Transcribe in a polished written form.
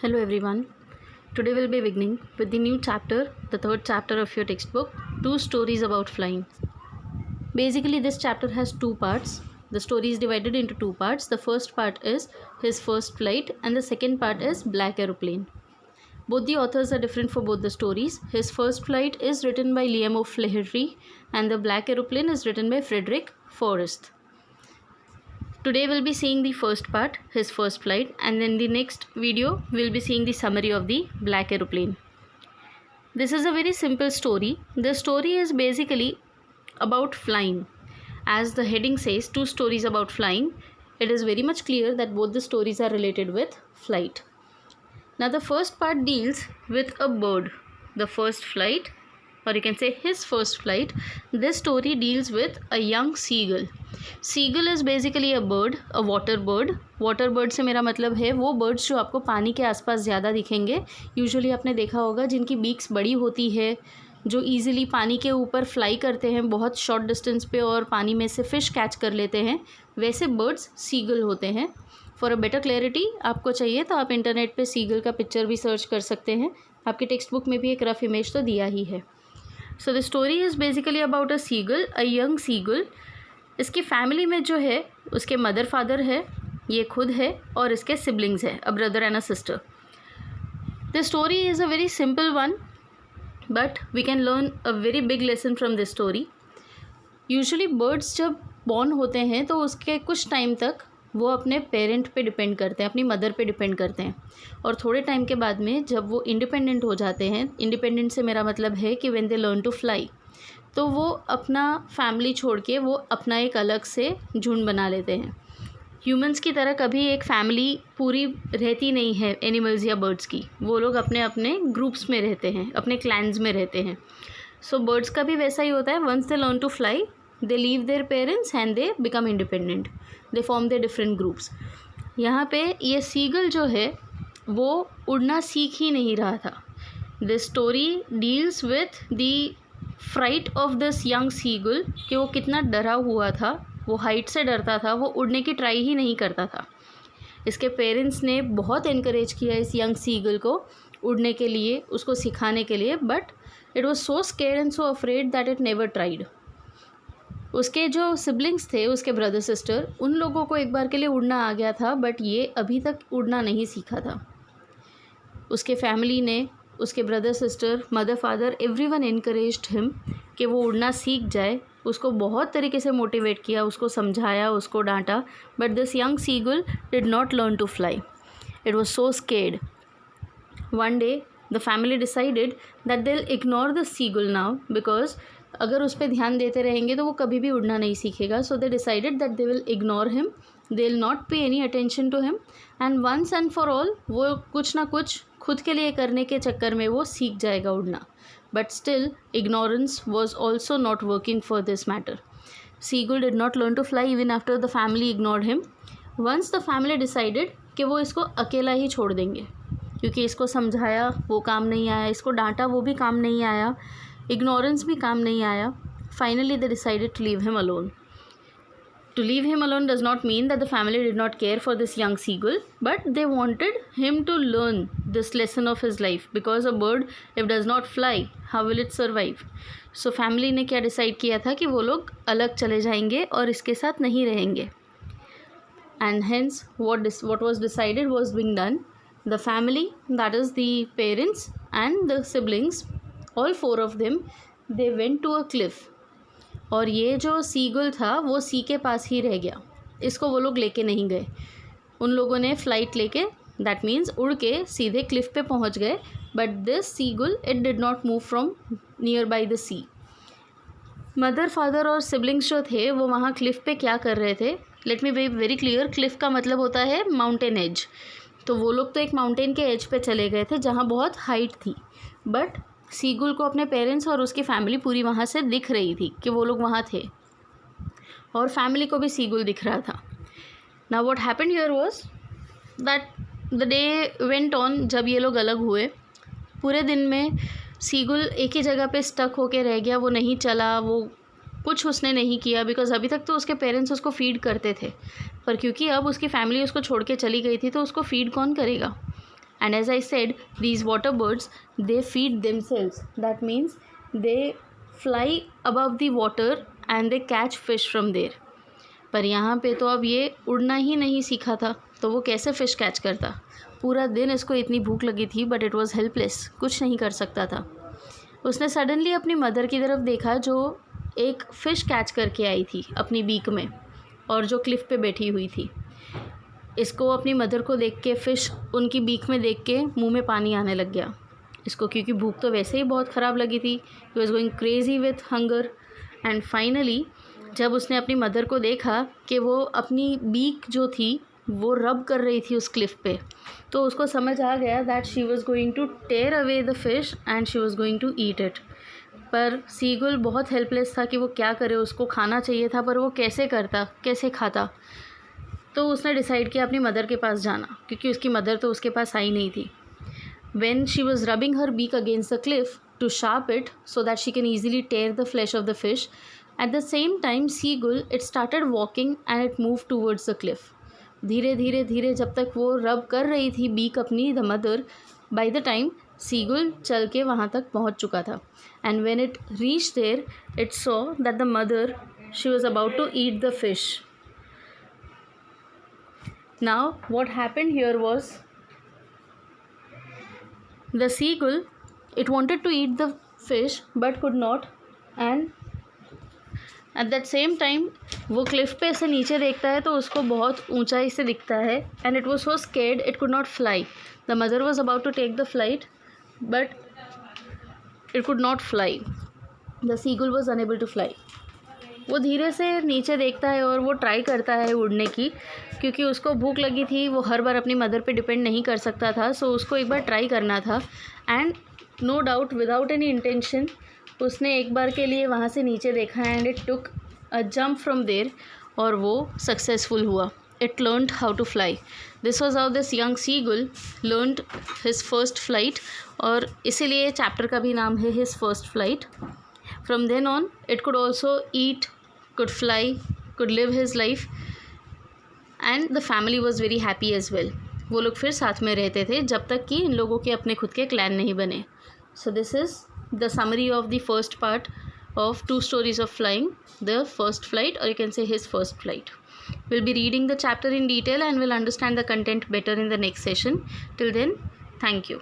Hello everyone. Today we'll be beginning with the new chapter, the third chapter of your textbook, Two Stories About Flying. Basically, this chapter has two parts. The story is divided into two parts. The first part is his first flight, and the second part is Black Aeroplane. Both the authors are different for both the stories. His first flight is written by Liam O'Flaherty, and the Black Aeroplane is written by Frederick Forrest. Today we'll be seeing the first part, his first flight, and then the next video we'll be seeing the summary of the Black Aeroplane. This is a very simple story. The story is basically about flying. As the heading says, two stories about flying, it is very much clear that both the stories are related with flight. Now the first part deals with a bird. The first flight, or you can say his first flight, this story deals with a young seagull. Seagull is basically a bird, a water bird. Water bird से मेरा मतलब है वो birds जो आपको पानी के आसपास ज़्यादा दिखेंगे. यूजुअली आपने देखा होगा जिनकी बीक्स बड़ी होती है, जो ईजिली पानी के ऊपर फ्लाई करते हैं बहुत शॉर्ट डिस्टेंस पे और पानी में से फ़िश कैच कर लेते हैं, वैसे बर्ड्स सीगल होते हैं. फॉर अ बेटर क्लैरिटी आपको चाहिए तो आप इंटरनेट पे सीगल का पिक्चर भी सर्च कर सकते हैं. आपकी टेक्स्ट बुक में भी एक रफ इमेज तो दिया ही है. So the story is basically about a seagull, a young seagull. इसकी फैमिली में जो है उसके मदर फादर है, ये खुद है, और इसके सिबलिंग्स है, a brother and a sister. The story is a very simple one, but we can learn a very big lesson from this story. Usually birds जब बॉर्न होते हैं तो उसके कुछ टाइम तक वो अपने पेरेंट पे डिपेंड करते हैं, अपनी मदर पे डिपेंड करते हैं, और थोड़े टाइम के बाद में जब वो इंडिपेंडेंट हो जाते हैं, इंडिपेंडेंट से मेरा मतलब है कि when they learn to fly, तो वो अपना फैमिली छोड़ के वो अपना एक अलग से झुंड बना लेते हैं. ह्यूमंस की तरह कभी एक फैमिली पूरी रहती नहीं है एनिमल्स या बर्ड्स की. वो लोग अपने अपने ग्रुप्स में रहते हैं, अपने क्लैन्स में रहते हैं. सो बर्ड्स का भी वैसा ही होता है. Once they learn to fly, they leave their parents and they become independent. They form their different groups. यहाँ पे ये सीगल जो है वो उड़ना सीख ही नहीं रहा था. This story deals with the fright of this young seagull, कि वो कितना डरा हुआ था, वो हाइट से डरता था, वो उड़ने की ट्राई ही नहीं करता था. इसके पेरेंट्स ने बहुत इनकरेज किया इस यंग सीगल को उड़ने के लिए, उसको सिखाने के लिए, but it was so scared and so afraid that it never tried. उसके जो सिबलिंग्स थे, उसके ब्रदर सिस्टर, उन लोगों को एक बार के लिए उड़ना आ गया था, बट ये अभी तक उड़ना नहीं सीखा था. उसके फैमिली ने, उसके brother sister, mother father, everyone encouraged him कि वो उड़ना सीख जाए. उसको बहुत तरीके से मोटिवेट किया, उसको समझाया, उसको डांटा, but this young seagull did not learn to fly. It was so scared. One day the family decided that they will ignore the seagull now, because अगर उस पर ध्यान देते रहेंगे तो वो कभी भी उड़ना नहीं सीखेगा. So they decided that they will ignore him, they will not pay any attention to him, and once and for all वो कुछ ना कुछ खुद के लिए करने के चक्कर में वो सीख जाएगा उड़ना. But still ignorance was also not working for this matter. Seagull did not learn to fly even after the family ignored him. Once the family decided कि वो इसको अकेला ही छोड़ देंगे, क्योंकि इसको समझाया वो काम नहीं आया, इसको डांटा वो भी काम नहीं आया, इग्नोरेंस भी काम नहीं आया. Finally they decided to leave him alone. To leave him alone does not mean that the family did not care for this young seagull, but they wanted him to learn this lesson of his life, because a bird, if does not fly, how will it survive? So family ने क्या decide किया था कि वो लोग अलग चले जाएंगे और इसके साथ नहीं रहेंगे. And hence what was decided was being done. The family, that is the parents and the siblings, all four of them, they went to a cliff. और ये जो सीगल था वो सी के पास ही रह गया. इसको वो लोग लेके नहीं गए. उन लोगों ने फ़्लाइट लेके, दैट मीन्स उड़ के सीधे क्लिफ पे पहुंच गए. But this seagull it did not move from nearby the sea. Mother father और सिबलिंग्स जो थे वो वहाँ क्लिफ पे क्या कर रहे थे? Let me be very clear. Cliff का मतलब होता है माउंटेन एज. तो वो लोग तो एक माउंटेन के एज पे चले गए थे जहाँ बहुत हाइट थी, बट सीगल को अपने पेरेंट्स और उसकी फैमिली पूरी वहाँ से दिख रही थी कि वो लोग वहाँ थे, और फैमिली को भी सीगल दिख रहा था. Now what happened here was that the day went on. जब ये लोग अलग हुए, पूरे दिन में सीगल एक ही जगह पे स्टक होके रह गया. वो नहीं चला, वो कुछ उसने नहीं किया, बिकॉज अभी तक तो उसके पेरेंट्स उसको फीड करते थे, पर क्योंकि अब उसकी फैमिली उसको छोड़ के चली गई थी तो उसको फीड कौन करेगा. And as I said, these water birds, they feed themselves. That means they fly above the water and they catch fish from there. पर यहाँ पे तो अब ये उड़ना ही नहीं सीखा था, तो वो कैसे फ़िश कैच करता? पूरा दिन इसको इतनी भूख लगी थी, बट इट वॉज़ हेल्पलेस, कुछ नहीं कर सकता था. उसने सडनली अपनी मदर की तरफ देखा जो एक फ़िश कैच करके आई थी अपनी बीक में, और जो क्लिफ़ पे बैठी हुई थी. इसको अपनी मदर को देख के, फ़िश उनकी बीक में देख के मुंह में पानी आने लग गया इसको, क्योंकि भूख तो वैसे ही बहुत ख़राब लगी थी. He was going crazy with hunger. And finally जब उसने अपनी मदर को देखा कि वो अपनी बीक जो थी वो रब कर रही थी उस क्लिफ़ पे, तो उसको समझ आ गया that she was going to tear away the fish and she was going to eat it. पर सीगुल बहुत हेल्पलेस था कि वो क्या करे. उसको खाना चाहिए था, पर वो कैसे करता, कैसे खाता. तो उसने डिसाइड किया अपनी मदर के पास जाना, क्योंकि उसकी मदर तो उसके पास आई नहीं थी. When she was rubbing her beak against the cliff to sharp it so that she can easily tear the flesh of the fish, at the same time seagull it started walking and it moved towards the cliff. धीरे धीरे धीरे जब तक वो रब कर रही थी बीक अपनी the mother, by the time seagull चल के वहाँ तक पहुँच चुका था. And when it reached there, it saw that the mother, she was about to eat the fish. Now what happened here was, the seagull, it wanted to eat the fish but could not, and at that same time वो Cliff पे से नीचे देखता है तो उसको बहुत ऊंचाई से दिखता है. and it was so scared it could not fly. The mother was about to take the flight but it could not fly. The seagull was unable to fly. वो धीरे से नीचे देखता है और वो ट्राई करता है उड़ने की, क्योंकि उसको भूख लगी थी. वो हर बार अपनी मदर पे डिपेंड नहीं कर सकता था, सो उसको एक बार ट्राई करना था. And no doubt without any intention उसने एक बार के लिए वहाँ से नीचे देखा and it took a jump from there, और वो सक्सेसफुल हुआ. It learned how to fly. This was how this young seagull learned his first flight, और इसीलिए चैप्टर का भी नाम है his first flight. From then on, it could also eat, could fly, could live his life, and the family was very happy as well. वो लोग फिर साथ में रहते थे जब तक कि इन लोगों के अपने खुद के क्लैन नहीं बने. So this is the summary of the first part of 2 stories of flying, the first flight, or you can say his first flight. We'll be reading the chapter in detail and we'll understand the content better in the next session. Till then, thank you.